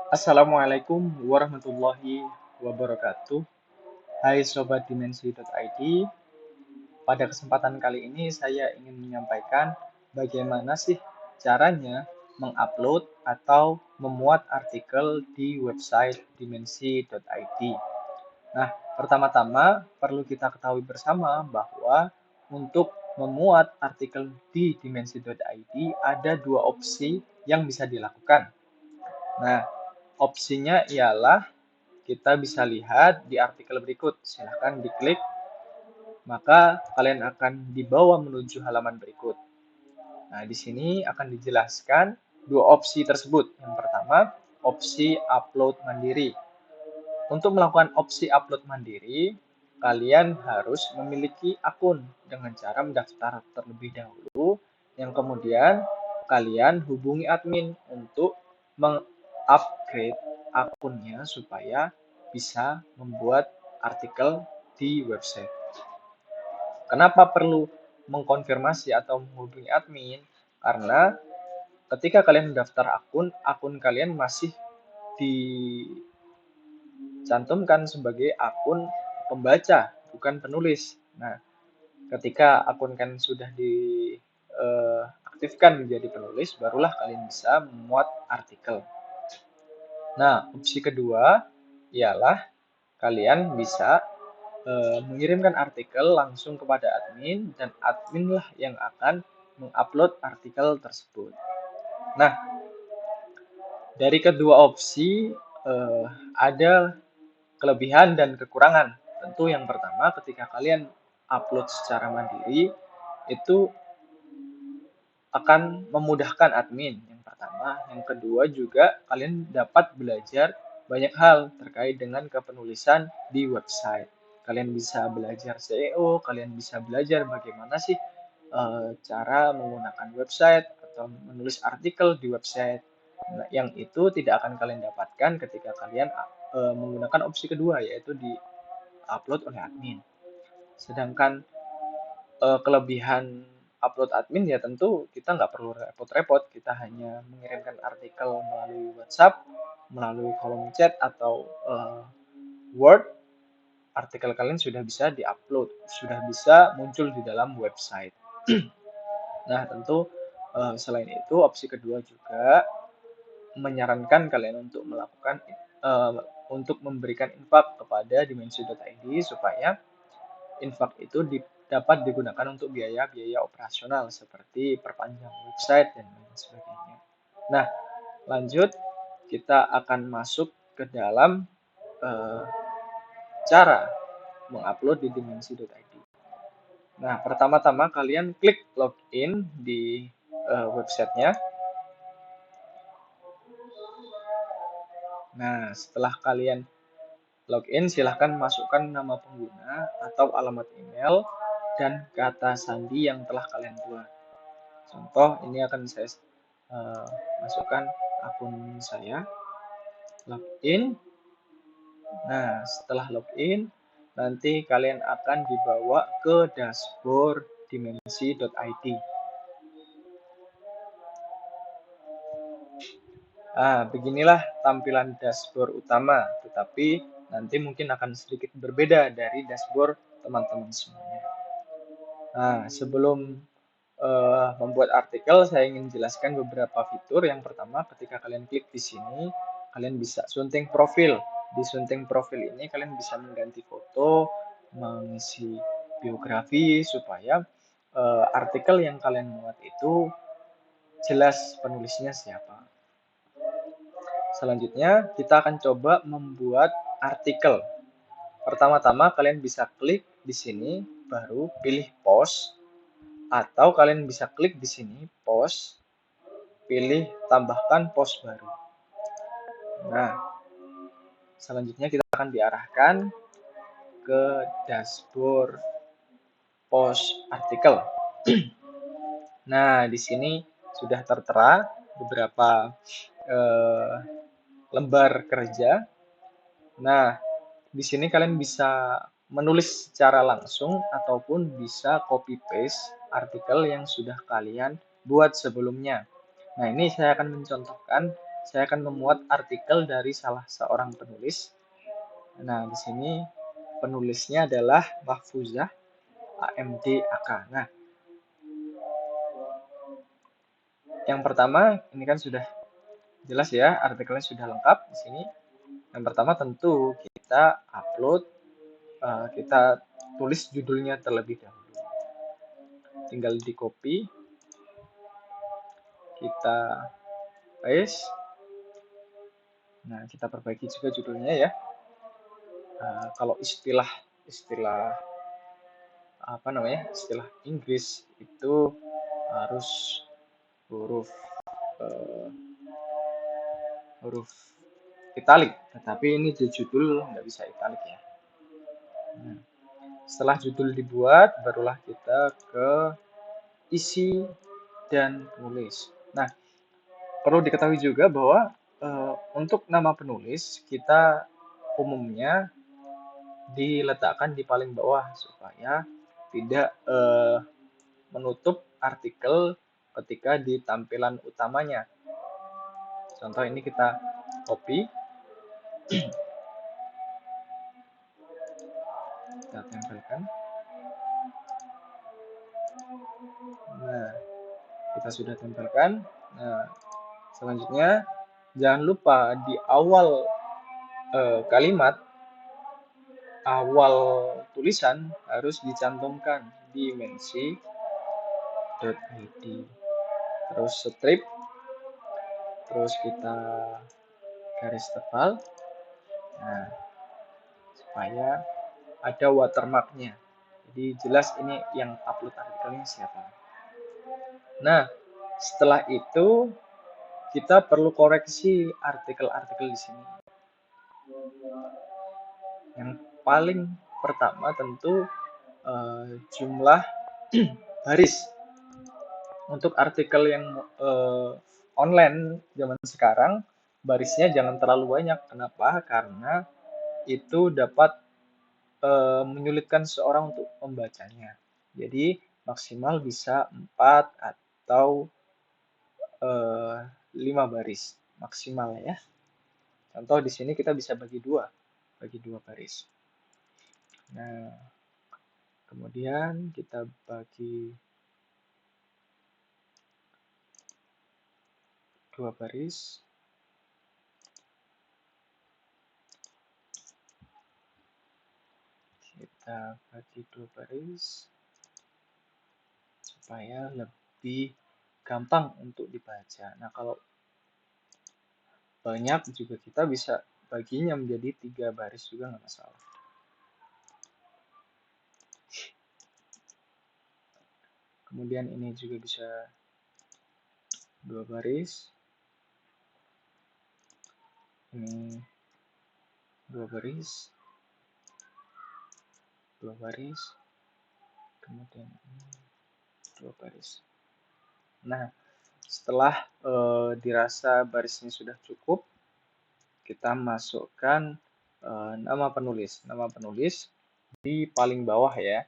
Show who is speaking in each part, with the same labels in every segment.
Speaker 1: Assalamualaikum warahmatullahi wabarakatuh. Hai Sobat Dimensi.id. Pada kesempatan kali ini saya ingin menyampaikan bagaimana sih caranya mengupload atau memuat artikel di website Dimensi.id. Nah, pertama-tama perlu kita ketahui bersama bahwa untuk memuat artikel di Dimensi.id ada dua opsi yang bisa dilakukan. Nah, opsinya ialah kita bisa lihat di artikel berikut. Silahkan diklik, maka kalian akan dibawa menuju halaman berikut. Nah, di sini akan dijelaskan dua opsi tersebut. Yang pertama, opsi upload mandiri. Untuk melakukan opsi upload mandiri, kalian harus memiliki akun dengan cara mendaftar terlebih dahulu, yang kemudian kalian hubungi admin untuk mengupgrade akunnya supaya bisa membuat artikel di website. Kenapa perlu mengkonfirmasi atau menghubungi admin? Karena ketika kalian mendaftar akun kalian masih dicantumkan sebagai akun pembaca, bukan penulis. Nah, ketika akun kan sudah diaktifkan menjadi penulis, barulah kalian bisa memuat artikel. Nah, opsi kedua ialah kalian bisa mengirimkan artikel langsung kepada admin dan adminlah yang akan mengupload artikel tersebut. Nah, dari kedua opsi ada kelebihan dan kekurangan. Tentu yang pertama ketika kalian upload secara mandiri itu akan memudahkan admin yang pertama. Yang kedua juga kalian dapat belajar banyak hal terkait dengan kepenulisan di website. Kalian bisa belajar SEO, kalian bisa belajar bagaimana sih cara menggunakan website atau menulis artikel di website. Nah, yang itu tidak akan kalian dapatkan ketika kalian menggunakan opsi kedua, yaitu di upload oleh admin. Sedangkan kelebihan upload admin ya tentu kita nggak perlu repot-repot, kita hanya mengirimkan artikel melalui WhatsApp, melalui kolom chat atau Word, artikel kalian sudah bisa diupload, sudah bisa muncul di dalam website. Nah, tentu selain itu opsi kedua juga menyarankan kalian untuk melakukan untuk memberikan infak kepada Dimensi.id supaya infak itu dapat digunakan untuk biaya-biaya operasional seperti perpanjang website dan lain sebagainya. Nah, lanjut kita akan masuk ke dalam cara mengupload di Dimensi.id. Nah, pertama-tama kalian klik login di websitenya. Nah, setelah kalian login, silahkan masukkan nama pengguna atau alamat email dan kata sandi yang telah kalian buat. Contoh, ini akan saya masukkan akun saya, login. Nah, setelah login, nanti kalian akan dibawa ke dashboard Dimensi.id. Beginilah tampilan dashboard utama, tetapi nanti mungkin akan sedikit berbeda dari dashboard teman-teman semuanya. Nah, sebelum membuat artikel, saya ingin jelaskan beberapa fitur. Yang pertama, ketika kalian klik di sini, kalian bisa sunting profil. Di sunting profil ini kalian bisa mengganti foto, mengisi biografi supaya artikel yang kalian buat itu jelas penulisnya siapa. Selanjutnya, kita akan coba membuat artikel. Pertama-tama kalian bisa klik di sini, baru pilih post, atau kalian bisa klik di sini post, pilih tambahkan post baru. Nah, selanjutnya kita akan diarahkan ke dashboard post artikel. Nah, di sini sudah tertera beberapa lembar kerja. Nah, di sini kalian bisa menulis secara langsung ataupun bisa copy paste artikel yang sudah kalian buat sebelumnya. Nah, ini saya akan mencontohkan saya akan memuat artikel dari salah seorang penulis. Nah, di sini penulisnya adalah Mahfuzah AMD AK. Nah, yang pertama ini kan sudah jelas ya, artikelnya sudah lengkap di sini. Yang pertama tentu kita upload, kita tulis judulnya terlebih dahulu. Tinggal di copy, kita paste. Nah, kita perbaiki juga judulnya ya. Kalau istilah apa namanya, istilah Inggris itu harus huruf huruf italik, tetapi ini di judul nggak bisa italik ya. Nah, setelah judul dibuat, barulah kita ke isi dan penulis. Nah, perlu diketahui juga bahwa untuk nama penulis kita umumnya diletakkan di paling bawah supaya tidak menutup artikel ketika di tampilan utamanya. Contoh ini kita copy, kita tempelkan. Nah, kita sudah tempelkan. Nah, selanjutnya jangan lupa di awal kalimat, awal tulisan harus dicantumkan dimensi.id. Terus strip, terus kita garis tebal. Nah, supaya ada watermarknya. Jadi jelas ini yang upload artikelnya siapa. Nah, setelah itu kita perlu koreksi artikel-artikel di sini. Yang paling pertama tentu jumlah baris. Untuk artikel yang online zaman sekarang, barisnya jangan terlalu banyak. Kenapa? Karena itu dapat menyulitkan seorang untuk membacanya. Jadi maksimal bisa 4 atau 5 baris maksimal ya. Contoh di sini kita bisa bagi dua baris. Nah, kemudian kita bagi 2 baris. Kita bagi 2 baris supaya lebih gampang untuk dibaca. Nah, kalau banyak juga kita bisa baginya menjadi 3 baris juga nggak masalah. Kemudian ini juga bisa 2 baris. Ini 2 baris. 2 baris. Kemudian ini 2 baris. Nah, setelah dirasa barisnya sudah cukup, kita masukkan nama penulis. Nama penulis di paling bawah ya.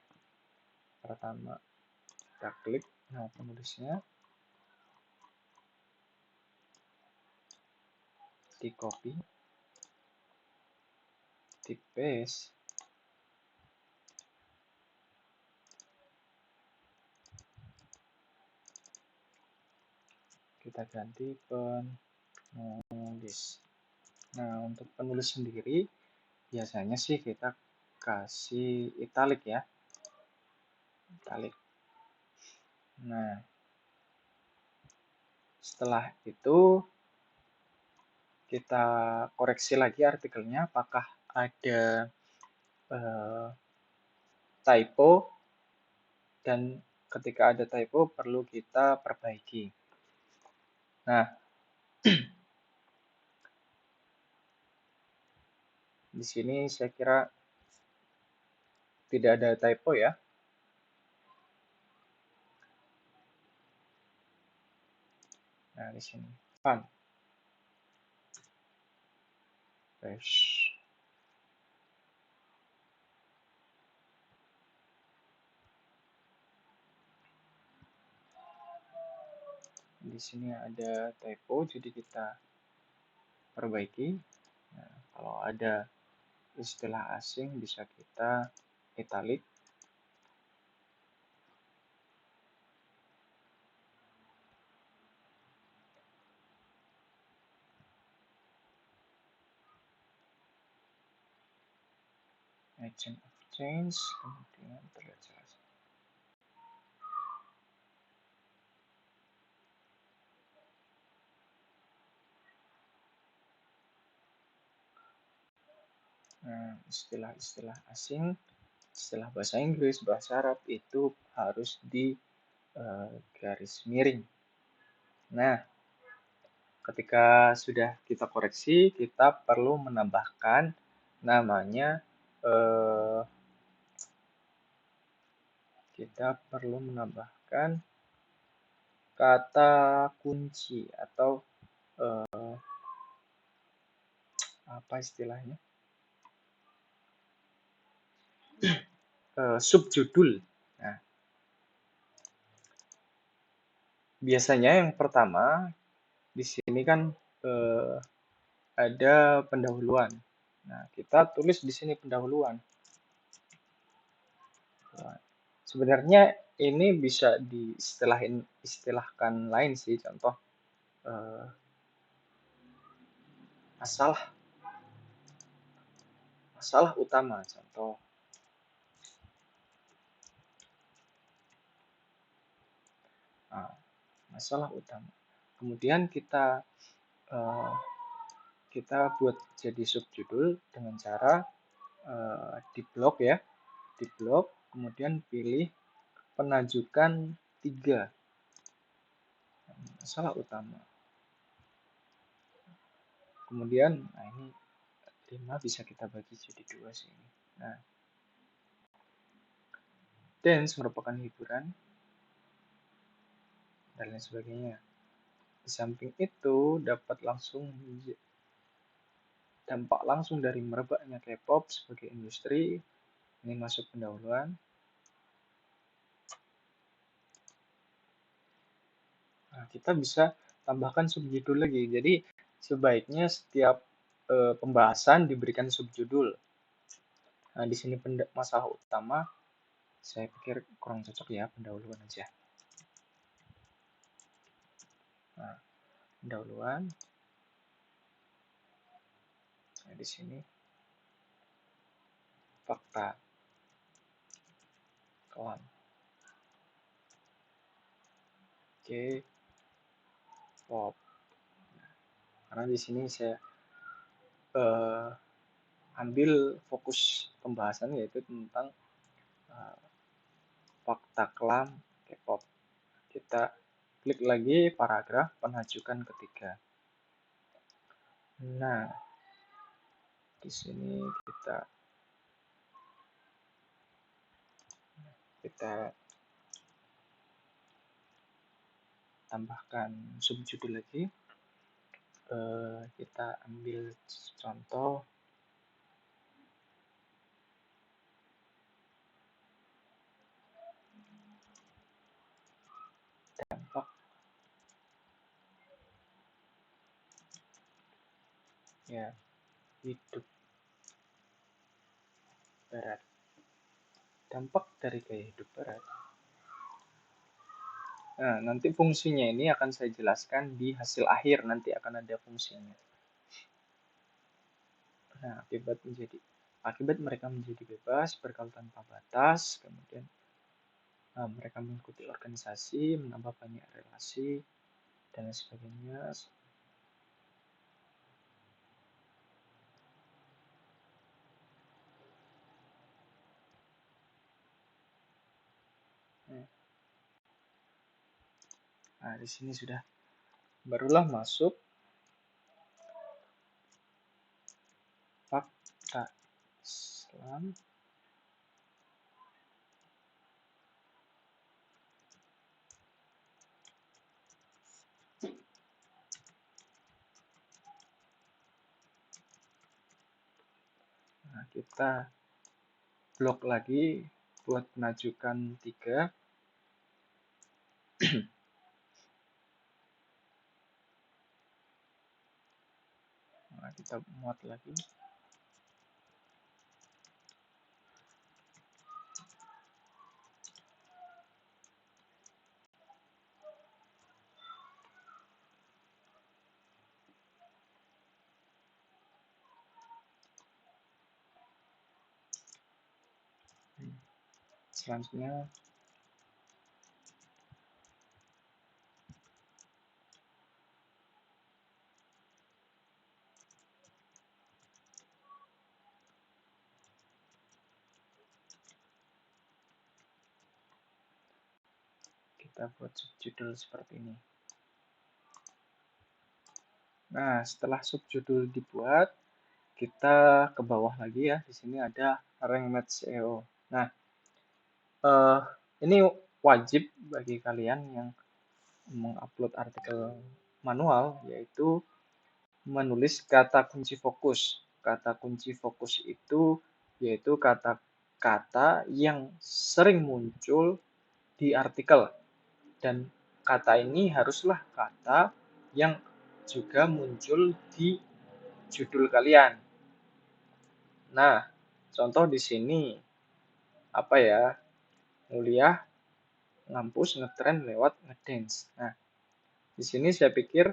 Speaker 1: Pertama kita klik nama penulisnya, di copy, di paste, kita ganti penulis. Nah, untuk penulis sendiri biasanya sih kita kasih italik ya, italik. Nah, setelah itu kita koreksi lagi artikelnya apakah ada typo, dan ketika ada typo perlu kita perbaiki. Nah, di sini saya kira tidak ada typo ya. Nah, di sini font. Di sini ada typo, jadi kita perbaiki. Nah, kalau ada istilah asing bisa kita italic. Agent of change, kemudian terlihat jelas. Nah, istilah-istilah asing, istilah bahasa Inggris, bahasa Arab itu harus di garis miring. Nah, ketika sudah kita koreksi, kita perlu menambahkan namanya kita perlu menambahkan kata kunci atau apa istilahnya? Subjudul. Nah, biasanya yang pertama di sini kan ada pendahuluan. Nah, kita tulis di sini pendahuluan. Sebenarnya ini bisa diistilahkan lain sih, contoh masalah utama, contoh masalah utama. Kemudian kita buat jadi subjudul dengan cara di blok ya, di blok, kemudian pilih penajukan 3, masalah utama. Kemudian, nah ini 5 bisa kita bagi jadi 2 sih. Nah, dance merupakan hiburan dan lain sebagainya. Di samping itu dapat dampak langsung dari merebaknya K-pop sebagai industri. Ini masuk pendahuluan. Nah, kita bisa tambahkan subjudul lagi. Jadi sebaiknya setiap pembahasan diberikan subjudul. Nah, di sini masalah utama, saya pikir kurang cocok ya, pendahuluan aja. Nah, pendahuluan. Nah, di sini fakta kelam. Oke, pop. Nah, karena di sini saya ambil fokus pembahasan yaitu tentang fakta kelam K-pop. Kita klik lagi paragraf penajukan ketiga. Nah, di sini kita tambahkan subjudul lagi. Kita ambil contoh dampak ya hidup berat. Dampak dari gaya hidup berat. Nah, nanti fungsinya ini akan saya jelaskan di hasil akhir, nanti akan ada fungsinya. Nah, akibat mereka menjadi bebas, bergaul tanpa batas, kemudian mereka mengikuti organisasi, menambah banyak relasi, dan lain sebagainya. Nah, di sini sudah barulah masuk fakta Islam. Nah, kita blok lagi buat penajukan 3. Nah, Nah, kita muat lagi. Selanjutnya kita buat subjudul seperti ini. Nah, setelah subjudul dibuat, kita ke bawah lagi ya. Di sini ada rank match SEO. Nah, ini wajib bagi kalian yang mengupload artikel manual, yaitu menulis kata kunci fokus. Kata kunci fokus itu yaitu kata-kata yang sering muncul di artikel. Dan kata ini haruslah kata yang juga muncul di judul kalian. Nah, contoh di sini apa ya? Kuliah ngampus ngetren lewat ngedance. Nah, di sini saya pikir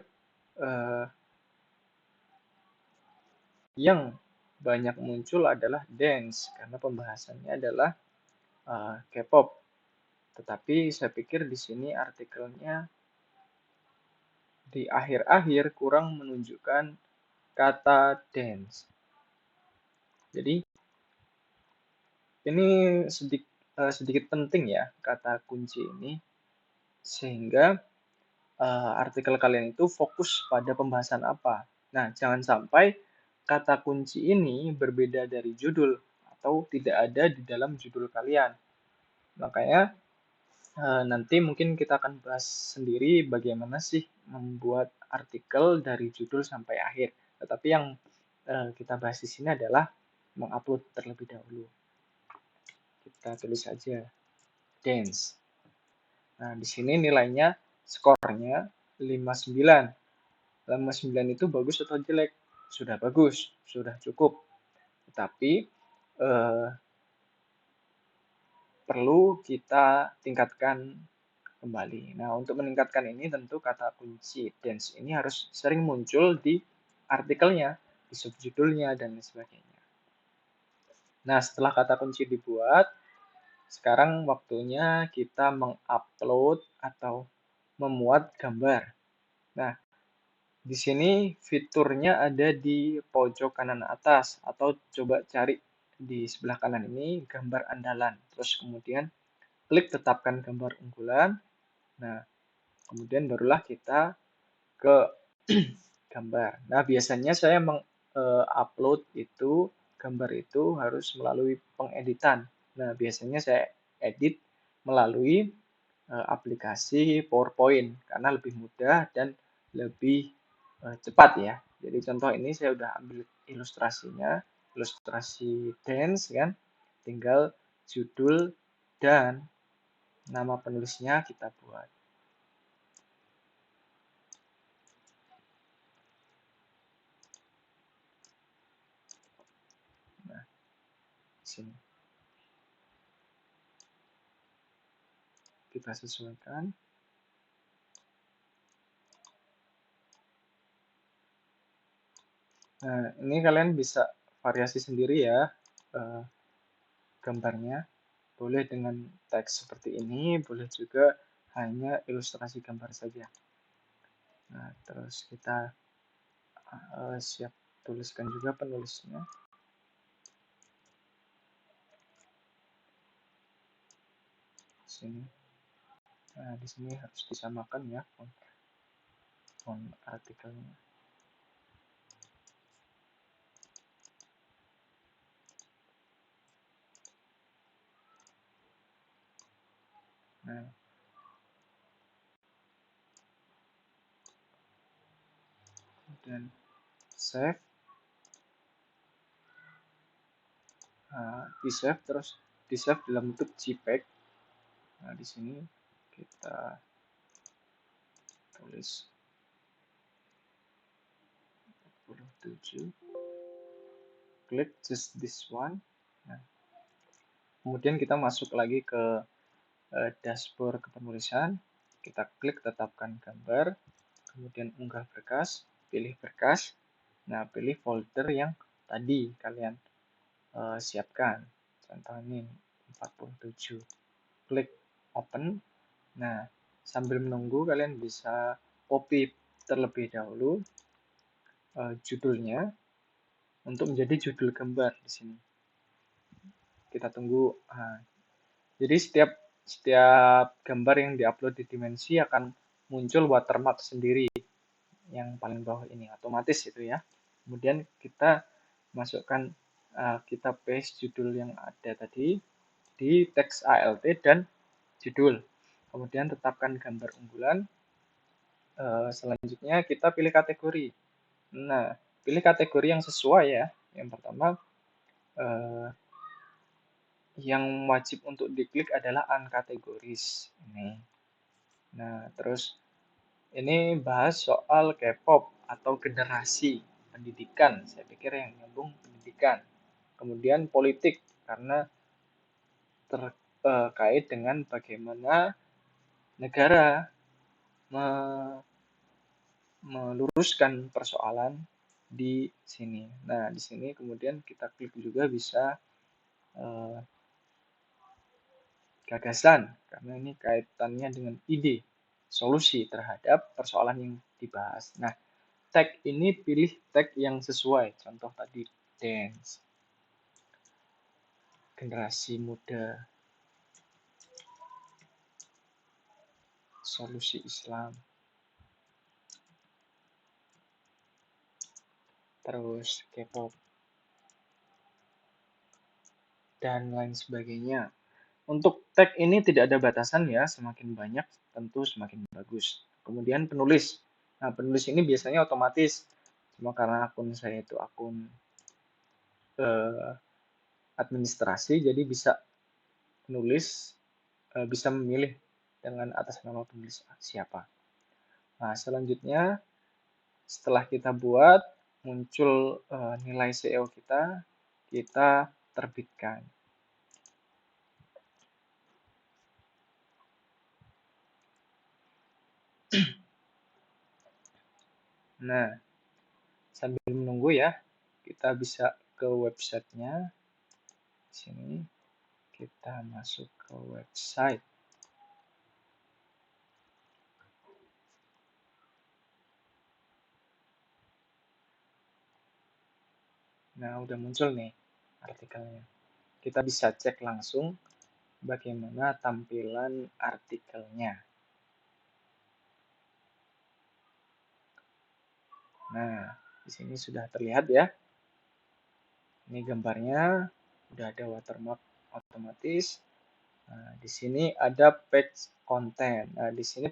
Speaker 1: yang banyak muncul adalah dance karena pembahasannya adalah K-pop. Tetapi saya pikir di sini artikelnya di akhir-akhir kurang menunjukkan kata dance. Jadi ini sedikit penting ya kata kunci ini sehingga artikel kalian itu fokus pada pembahasan apa. Nah, jangan sampai kata kunci ini berbeda dari judul atau tidak ada di dalam judul kalian. Makanya nanti mungkin kita akan bahas sendiri bagaimana sih membuat artikel dari judul sampai akhir. Tetapi yang kita bahas di sini adalah mengupload terlebih dahulu. Kita tulis saja dance. Nah, di sini nilainya skornya 59. 59 itu bagus atau jelek? Sudah bagus, sudah cukup. Tetapi perlu kita tingkatkan kembali. Nah, untuk meningkatkan ini tentu kata kunci dance ini harus sering muncul di artikelnya, di subjudulnya, dan sebagainya. Nah, setelah kata kunci dibuat, sekarang waktunya kita mengupload atau memuat gambar. Nah, di sini fiturnya ada di pojok kanan atas atau coba cari di sebelah kanan ini gambar andalan. Terus kemudian klik tetapkan gambar unggulan. Nah, kemudian barulah kita ke gambar. Nah, biasanya saya mengupload itu gambar itu harus melalui pengeditan. Nah, biasanya saya edit melalui aplikasi PowerPoint karena lebih mudah dan lebih cepat ya. Jadi contoh ini saya udah ambil ilustrasinya, ilustrasi dance kan. Tinggal judul dan nama penulisnya kita buat. Nah, sini. Kita sesuaikan. Nah, ini kalian bisa variasi sendiri ya gambarnya. Boleh dengan teks seperti ini, boleh juga hanya ilustrasi gambar saja. Nah, terus kita siap tuliskan juga penulisnya. Sini. Nah, di sini harus disamakan ya font artikelnya. Nah, kemudian save. Nah, di save terus di save dalam bentuk JPEG. Nah, di sini kita tulis 67. Klik just this one. Nah, kemudian kita masuk lagi ke dashboard kepenulisan. Kita klik tetapkan gambar, kemudian unggah berkas, pilih berkas. Nah, pilih folder yang tadi kalian siapkan. Contoh ini 47. Klik open. Nah, sambil menunggu kalian bisa copy terlebih dahulu judulnya untuk menjadi judul gambar di sini. Kita tunggu. Nah, jadi setiap gambar yang diupload di Dimensi akan muncul watermark sendiri yang paling bawah ini, otomatis itu ya. Kemudian kita masukkan, kita paste judul yang ada tadi di teks ALT dan judul. Kemudian tetapkan gambar unggulan. Selanjutnya kita pilih kategori. Nah, pilih kategori yang sesuai ya. Yang pertama, yang wajib untuk diklik adalah uncategories ini. Nah, terus ini bahas soal K-pop atau generasi pendidikan. Saya pikir yang nyambung pendidikan. Kemudian politik karena terkait dengan bagaimana negara meluruskan persoalan di sini. Nah, di sini kemudian kita klik juga bisa gagasan, karena ini kaitannya dengan ide, solusi terhadap persoalan yang dibahas. Nah, tag ini pilih tag yang sesuai. Contoh tadi dance, generasi muda, solusi Islam, terus K-pop, dan lain sebagainya. Untuk tag ini tidak ada batasan ya, semakin banyak tentu semakin bagus. Kemudian penulis. Nah, penulis ini biasanya otomatis. Cuma karena akun saya itu akun administrasi, jadi bisa penulis bisa memilih dengan atas nama penulis siapa. Nah, selanjutnya setelah kita buat muncul nilai SEO kita terbitkan. Nah, sambil menunggu ya, kita bisa ke websitenya. Di sini kita masuk ke website. Nah, udah muncul nih artikelnya. Kita bisa cek langsung bagaimana tampilan artikelnya. Nah, di sini sudah terlihat ya. Ini gambarnya, udah ada watermark otomatis. Nah, di sini ada page content. Nah, di sini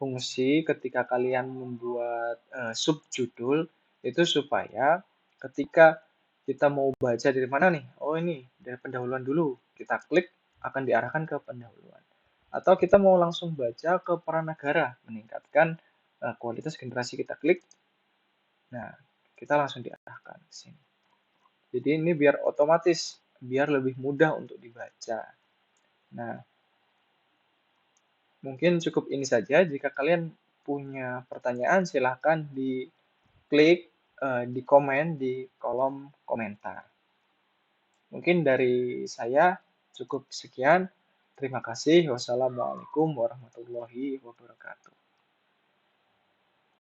Speaker 1: fungsi ketika kalian membuat subjudul itu supaya ketika kita mau baca dari mana nih? Oh, ini dari pendahuluan dulu. Kita klik akan diarahkan ke pendahuluan. Atau kita mau langsung baca ke pranagara, meningkatkan kualitas generasi, kita klik. Nah, kita langsung diarahkan ke sini. Jadi ini biar otomatis, biar lebih mudah untuk dibaca. Nah, mungkin cukup ini saja. Jika kalian punya pertanyaan, silahkan diklik di komen di kolom komentar. Mungkin dari saya cukup sekian. Terima kasih. Wassalamualaikum warahmatullahi wabarakatuh.